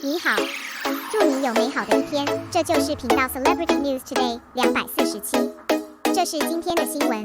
你好，祝你有美好的一天。这就是频道 Celebrity News Today 247。这是今天的新闻。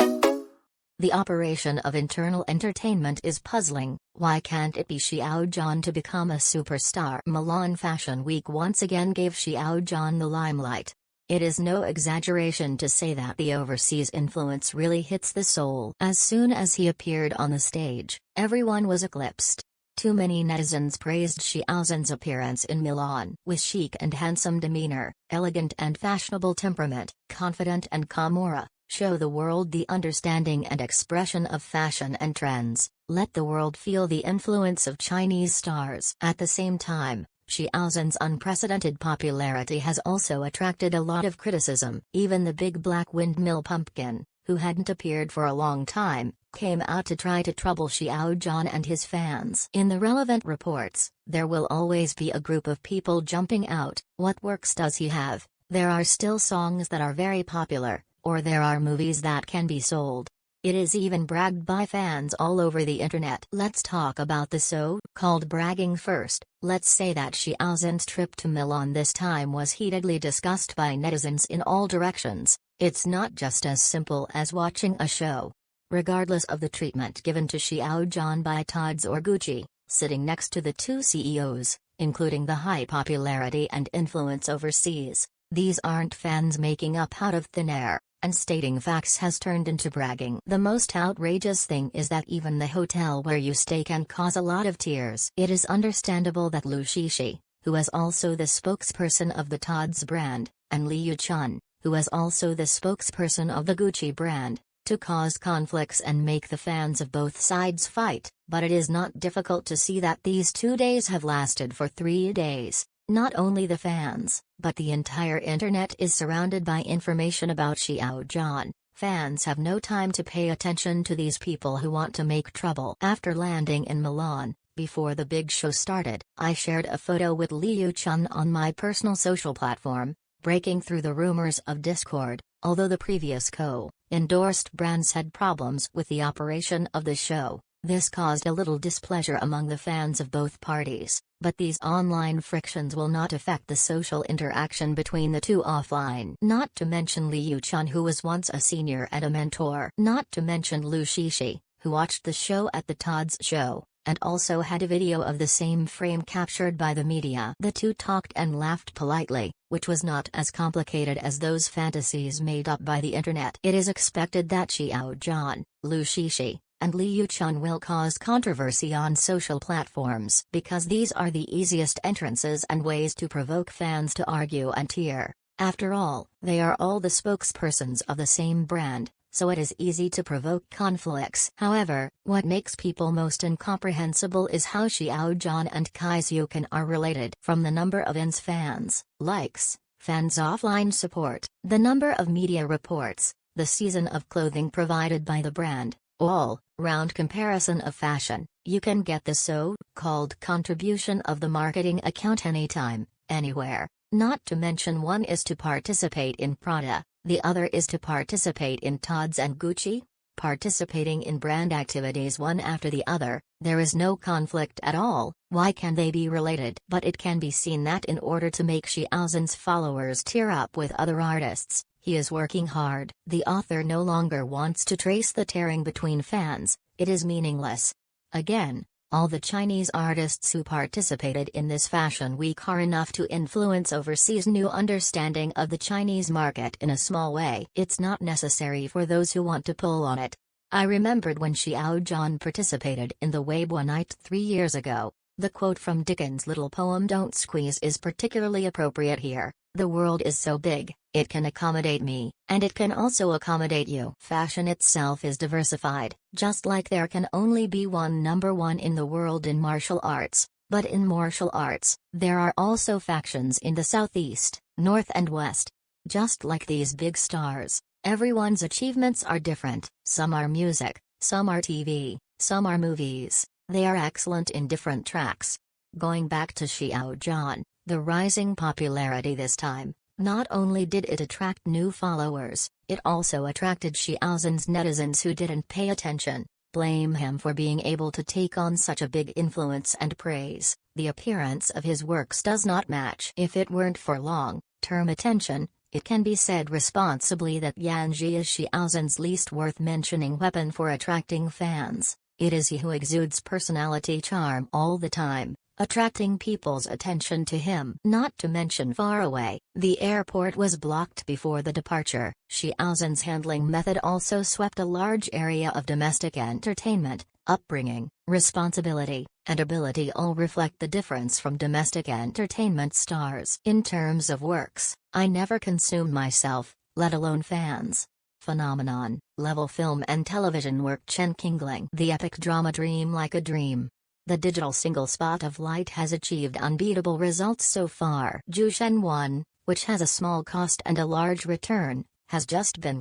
The operation of internal entertainment is puzzling. Why can't it be Xiao Zhan to become a superstar? Milan Fashion Week once again gave Xiao Zhan the limelight. It is no exaggeration to say that the overseas influence really hits the soul. As soon as he appeared on the stage, everyone was eclipsed. Too many netizens praised Xiao Zhan's appearance in Milan. With chic and handsome demeanor, elegant and fashionable temperament, confident and calm aura, show the world the understanding and expression of fashion and trends. Let the world feel the influence of Chinese stars. At the same time, Xiao Zhan's unprecedented popularity has also attracted a lot of criticism. Even the big black windmill pumpkin, who hadn't appeared for a long time, came out to try to trouble Xiao Zhan and his fans. In the relevant reports, there will always be a group of people jumping out. What works does he have? There are still songs that are very popular, or there are movies that can be sold. It is even bragged by fans all over the internet. Let's talk about the so-called bragging first. Let's say that Xiao Zhan's trip to Milan this time was heatedly discussed by netizens in all directions. It's not just as simple as watching a show. Regardless of the treatment given to Xiao Zhan by Tod's or Gucci, sitting next to the two CEOs, including the high popularity and influence overseas, these aren't fans making up out of thin air, and stating facts has turned into bragging. The most outrageous thing is that even the hotel where you stay can cause a lot of tears. It is understandable that Lu Shishi, who is also the spokesperson of the Tod's brand, and Li Yuchun, who is also the spokesperson of the Gucci brand, to cause conflicts and make the fans of both sides fight, but it is not difficult to see that these 2 days have lasted for 3 days. Not only the fans, but the entire internet is surrounded by information about Xiao Zhan. Fans have no time to pay attention to these people who want to make trouble. After landing in Milan, before the big show started, I shared a photo with Li Yuchun on my personal social platform, breaking through the rumors of discord. Although the previous co-endorsed brands had problems with the operation of the show, this caused a little displeasure among the fans of both parties, but these online frictions will not affect the social interaction between the two offline. Not to mention Li Yuchun, who was once a senior and a mentor. Not to mention Lu Shishi, who watched the show at the Tod's show, and also had a video of the same frame captured by the media. The two talked and laughed politely, which was not as complicated as those fantasies made up by the internet. It is expected that Xiao Zhan, Lu Shishi, and Li Yuchun will cause controversy on social platforms because these are the easiest entrances and ways to provoke fans to argue and tear. After all, they are all the spokespersons of the same brand, so it is easy to provoke conflicts. However, what makes people most incomprehensible is how Xiao Zhan and Kai Xiuqin are related. From the number of fans, likes, fans' offline support, the number of media reports, the season of clothing provided by the brand, all-round comparison of fashion, you can get the so-called contribution of the marketing account anytime, anywhere. Not to mention one is to participate in Prada, the other is to participate in Tod's and Gucci. Participating in brand activities one after the other, there is no conflict at all. Why can they be related? But it can be seen that in order to make Xiao Zhan's followers tear up with other artists, he is working hard. The author no longer wants to trace the tearing between fans, it is meaningless. Again, all the Chinese artists who participated in this fashion week are enough to influence overseas new understanding of the Chinese market in a small way. It's not necessary for those who want to pull on it. I remembered when Xiao Zhan participated in the Weibo night 3 years ago. The quote from Dickens' little poem "Don't Squeeze" is particularly appropriate here. The world is so big, it can accommodate me, and it can also accommodate you. Fashion itself is diversified, just like there can only be one number one in the world in martial arts, but in martial arts, there are also factions in the southeast, north and west. Just like these big stars, everyone's achievements are different. Some are music, some are TV, some are movies. They are excellent in different tracks. Going back to Xiao Zhan, the rising popularity this time, not only did it attract new followers, it also attracted Xiao Zhan's netizens who didn't pay attention. blame him for being able to take on such a big influence and praise. The appearance of his works does not match. If it weren't for long-term attention, it can be said responsibly that Yanji is Xiao Zhan's least worth mentioning weapon for attracting fans. It is he who exudes personality charm all the time, attracting people's attention to him. Not to mention far away, the airport was blocked before the departure. Xiao Zhan's handling method also swept a large area of domestic entertainment. Upbringing, responsibility, and ability all reflect the difference from domestic entertainment stars. In terms of works, I never consume myself, let alone fans. Phenomenon, level film and television work. Chen Qingling. The epic drama Dream Like a Dream. The digital single spot of light has achieved unbeatable results so far. Zhu Shen 1, which has a small cost and a large return, has just been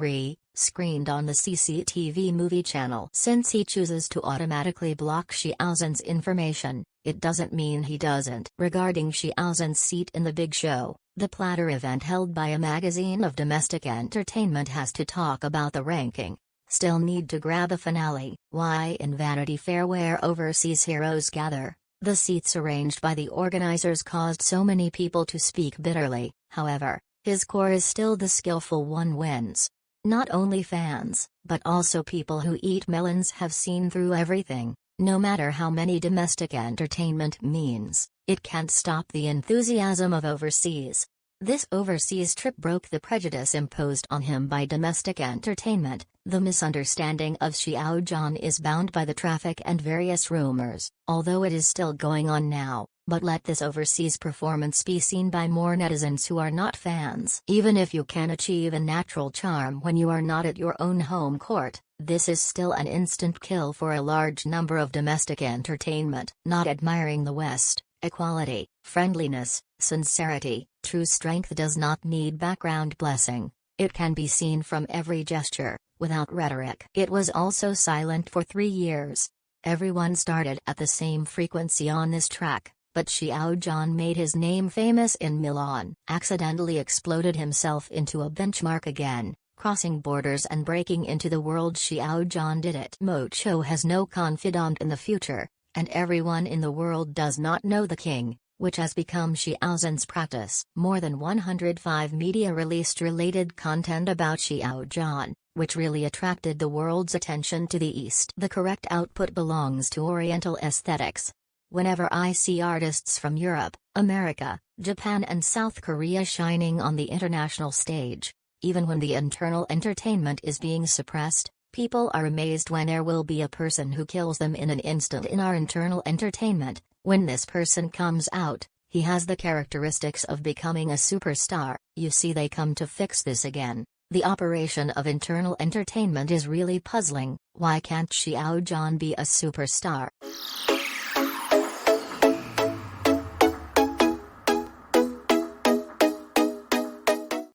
screened on the CCTV movie channel. Since he chooses to automatically block Xiao Zhan's information, it doesn't mean he doesn't. Regarding Xiao Zhan's seat in the big show, the platter event held by a magazine of domestic entertainment has to talk about the ranking. Still need to grab a finale. Why in Vanity Fair where overseas heroes gather, the seats arranged by the organizers caused so many people to speak bitterly. However, his core is still the skillful one wins. Not only fans, but also people who eat melons have seen through everything. No matter how many domestic entertainment means, it can't stop the enthusiasm of overseas. This overseas trip broke the prejudice imposed on him by domestic entertainment. The misunderstanding of Xiao Zhan is bound by the traffic and various rumors, although it is still going on now. But let this overseas performance be seen by more netizens who are not fans. Even if you can achieve a natural charm when you are not at your own home court, this is still an instant kill for a large number of domestic entertainment. Not admiring the West, equality, friendliness, sincerity, true strength does not need background blessing. It can be seen from every gesture, without rhetoric. It was also silent for 3 years. Everyone started at the same frequency on this track. But Xiao Zhan made his name famous in Milan, accidentally exploded himself into a benchmark again, crossing borders and breaking into the world. Xiao Zhan did it. Mocho has no confidant in the future, and everyone in the world does not know the king, which has become Xiao Zhan's practice. More than 105 media released related content about Xiao Zhan, which really attracted the world's attention to the East. The correct output belongs to Oriental Aesthetics. Whenever I see artists from Europe, America, Japan and South Korea shining on the international stage, even when the internal entertainment is being suppressed, people are amazed when there will be a person who kills them in an instant in our internal entertainment. When this person comes out, he has the characteristics of becoming a superstar. You see, they come to fix this again. The operation of internal entertainment is really puzzling. Why can't Xiao Zhan be a superstar?